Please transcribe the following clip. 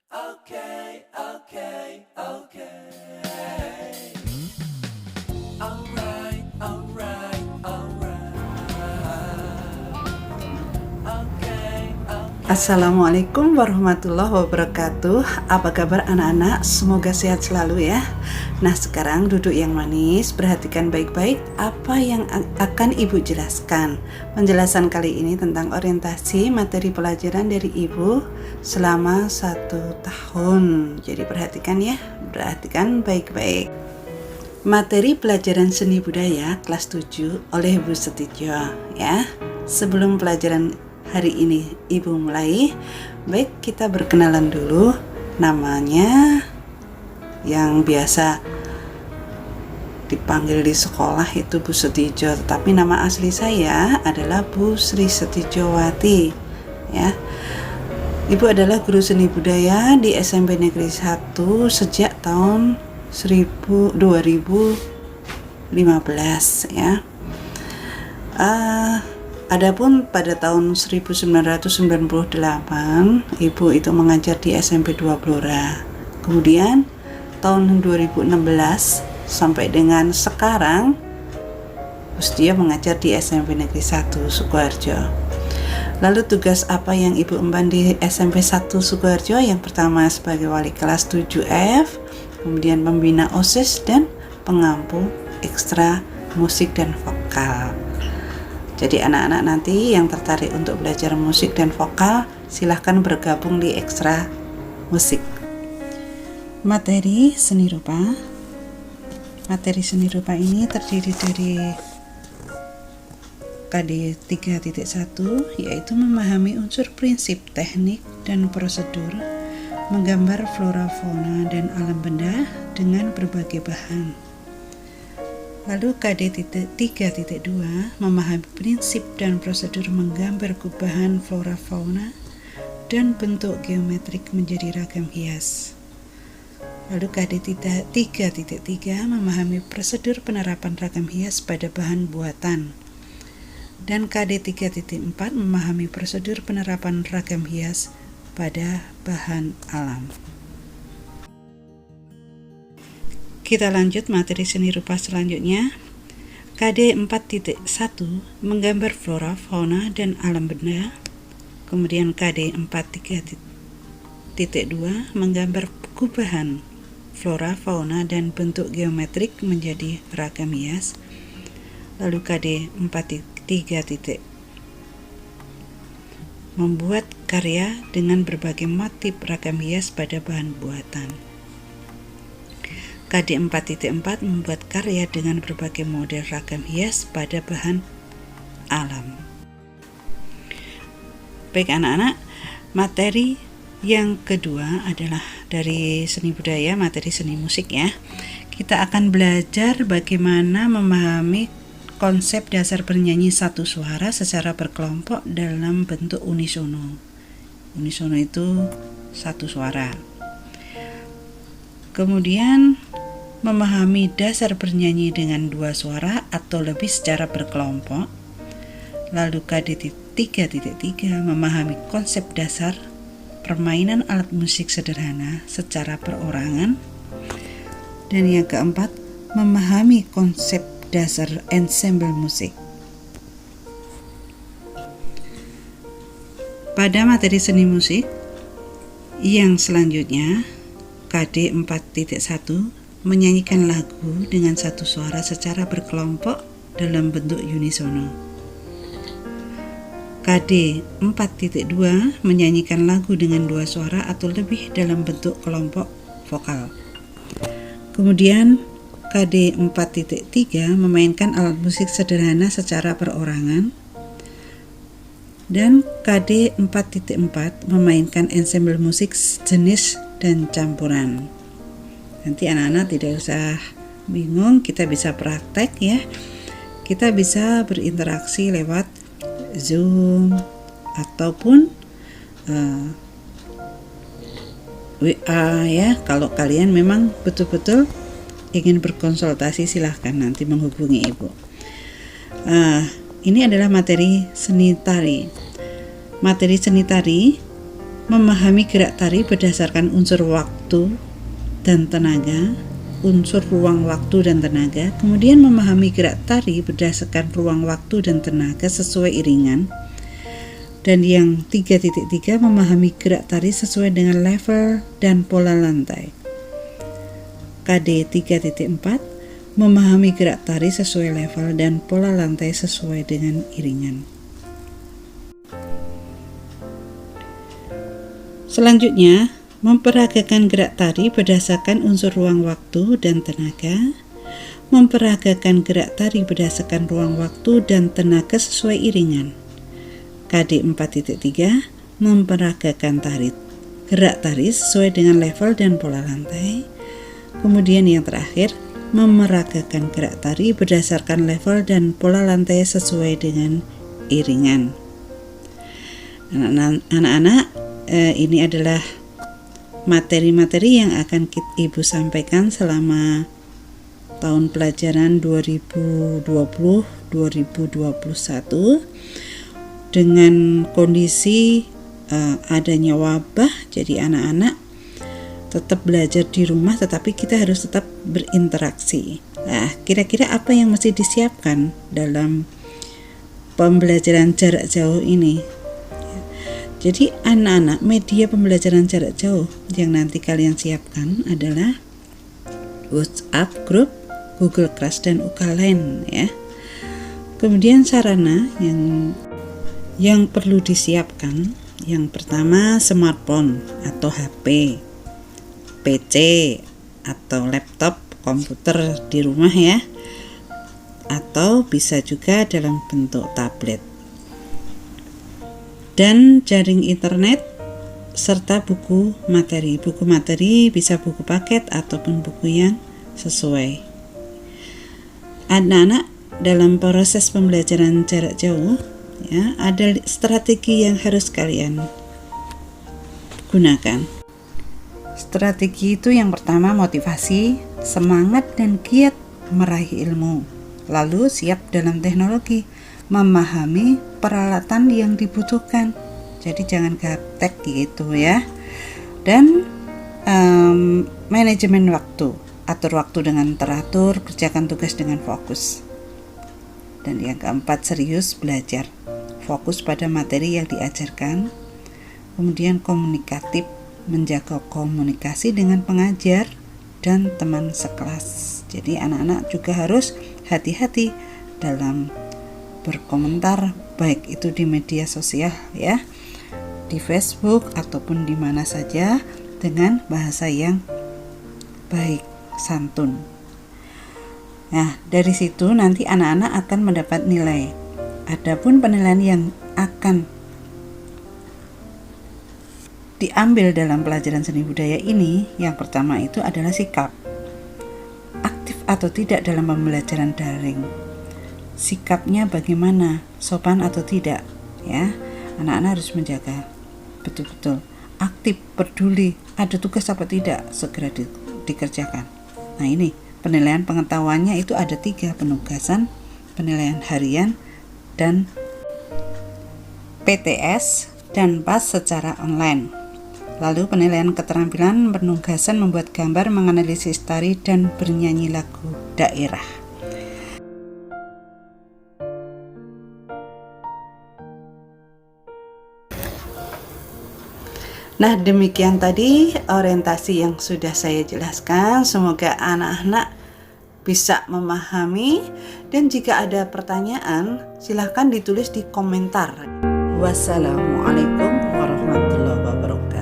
Okay, okay, okay. Alright, alright, alright. Okay, okay. Assalamualaikum warahmatullahi wabarakatuh. Apa kabar anak-anak? Semoga sehat selalu ya. Nah, sekarang duduk yang manis, perhatikan baik-baik apa yang akan Ibu jelaskan. Penjelasan kali ini tentang orientasi materi pelajaran dari Ibu selama 1 tahun. Jadi perhatikan ya, perhatikan baik-baik. Materi pelajaran seni budaya kelas 7 oleh Bu Setidjo ya. Sebelum pelajaran hari ini Ibu mulai, baik kita berkenalan dulu. Namanya yang biasa dipanggil di sekolah itu Bu Setidjo, tetapi nama asli saya adalah Bu Sri Setidjowati ya. Ibu adalah guru seni budaya di SMP Negeri 1 sejak tahun 2015 ya. Adapun pada tahun 1998 Ibu itu mengajar di SMP 2 Blora. Kemudian tahun 2016 sampai dengan sekarang dia mengajar di SMP Negeri 1 Sukoharjo. Lalu tugas apa yang Ibu emban di SMP 1 Sukoharjo? Yang pertama sebagai wali kelas 7F, kemudian pembina OSIS dan pengampu ekstra musik dan vokal. Jadi anak-anak nanti yang tertarik untuk belajar musik dan vokal, silahkan bergabung di ekstra musik. Materi seni rupa. Materi seni rupa ini terdiri dari KD 3.1, yaitu memahami unsur prinsip, teknik, dan prosedur menggambar flora, fauna, dan alam benda dengan berbagai bahan. Lalu KD 3.2 memahami prinsip dan prosedur menggambar bahan flora, fauna, dan bentuk geometrik menjadi ragam hias. Lalu KD 3.3 memahami prosedur penerapan ragam hias pada bahan buatan. Dan KD 3.4 memahami prosedur penerapan ragam hias pada bahan alam. Kita lanjut materi seni rupa selanjutnya. KD 4.1 menggambar flora, fauna, dan alam benda. Kemudian KD 4.2 menggambar gubahan flora, fauna, dan bentuk geometrik menjadi ragam hias. Lalu KD 4.3 membuat karya dengan berbagai motif ragam hias pada bahan buatan. KD 4.4 membuat karya dengan berbagai model ragam hias pada bahan alam. Baik anak-anak, materi yang kedua adalah dari seni budaya, materi seni musik ya. Kita akan belajar bagaimana memahami konsep dasar bernyanyi satu suara secara berkelompok dalam bentuk unisono. Unisono itu satu suara. Kemudian memahami dasar bernyanyi dengan dua suara atau lebih secara berkelompok. Lalu KD 3.3 memahami konsep dasar permainan alat musik sederhana secara perorangan. Dan yang keempat, memahami konsep dasar ensemble musik. Pada materi seni musik yang selanjutnya, KD 4.1 menyanyikan lagu dengan satu suara secara berkelompok dalam bentuk unisono. KD 4.2 menyanyikan lagu dengan dua suara atau lebih dalam bentuk kelompok vokal. Kemudian KD 4.3 memainkan alat musik sederhana secara perorangan. Dan KD 4.4 memainkan ensemble musik jenis dan campuran. Nanti anak-anak tidak usah bingung, kita bisa praktek ya. Kita bisa berinteraksi lewat Zoom ataupun WA ya. Kalau kalian memang betul-betul ingin berkonsultasi, silahkan nanti menghubungi Ibu. Ini adalah materi seni tari. Materi seni tari memahami gerak tari berdasarkan unsur waktu dan tenaga, unsur ruang waktu dan tenaga, kemudian memahami gerak tari berdasarkan ruang waktu dan tenaga sesuai iringan, dan yang 3.3 memahami gerak tari sesuai dengan level dan pola lantai. KD 3.4 memahami gerak tari sesuai level dan pola lantai sesuai dengan iringan. Selanjutnya, memperagakan gerak tari berdasarkan unsur ruang waktu dan tenaga, memperagakan gerak tari berdasarkan ruang waktu dan tenaga sesuai iringan. KD 4.3 memperagakan gerak tari sesuai dengan level dan pola lantai. Kemudian yang terakhir, memeragakan gerak tari berdasarkan level dan pola lantai sesuai dengan iringan. Anak-anak, ini adalah materi-materi yang akan Ibu sampaikan selama tahun pelajaran 2020-2021 dengan kondisi adanya wabah. Jadi anak-anak tetap belajar di rumah, tetapi kita harus tetap berinteraksi. Nah, kira-kira apa yang mesti disiapkan dalam pembelajaran jarak jauh ini? Jadi anak-anak, media pembelajaran jarak jauh yang nanti kalian siapkan adalah WhatsApp group, Google Class, dan UKLN ya. Kemudian sarana yang perlu disiapkan, yang pertama smartphone atau HP, PC atau laptop, komputer di rumah ya, atau bisa juga dalam bentuk tablet, dan jaring internet serta buku materi. Buku materi bisa buku paket ataupun buku yang sesuai. Anak-anak dalam proses pembelajaran jarak jauh ya, ada strategi yang harus kalian gunakan. Strategi itu yang pertama motivasi, semangat dan giat meraih ilmu. Lalu siap dalam teknologi, memahami peralatan yang dibutuhkan. Jadi jangan gaptek gitu ya. Dan manajemen waktu, atur waktu dengan teratur, kerjakan tugas dengan fokus. Dan yang keempat, serius belajar, fokus pada materi yang diajarkan. Kemudian komunikatif, menjaga komunikasi dengan pengajar dan teman sekelas. Jadi anak-anak juga harus hati-hati dalam berkomentar, baik itu di media sosial ya, di Facebook ataupun di mana saja, dengan bahasa yang baik, santun. Nah, dari situ nanti anak-anak akan mendapat nilai. Adapun penilaian yang akan diambil dalam pelajaran seni budaya ini, yang pertama itu adalah sikap. Aktif atau tidak dalam pembelajaran daring. Sikapnya bagaimana? Sopan atau tidak? Ya, anak-anak harus menjaga betul-betul. Aktif, peduli, ada tugas apa tidak, segera dikerjakan. Nah ini, penilaian pengetahuannya itu ada 3, penugasan, penilaian harian, dan PTS dan PAS secara online. Lalu penilaian keterampilan penugasan membuat gambar, menganalisis tari, dan bernyanyi lagu daerah. Nah, demikian tadi orientasi yang sudah saya jelaskan. Semoga anak-anak bisa memahami, dan jika ada pertanyaan silahkan ditulis di komentar. Wassalamualaikum warahmatullahi wabarakatuh.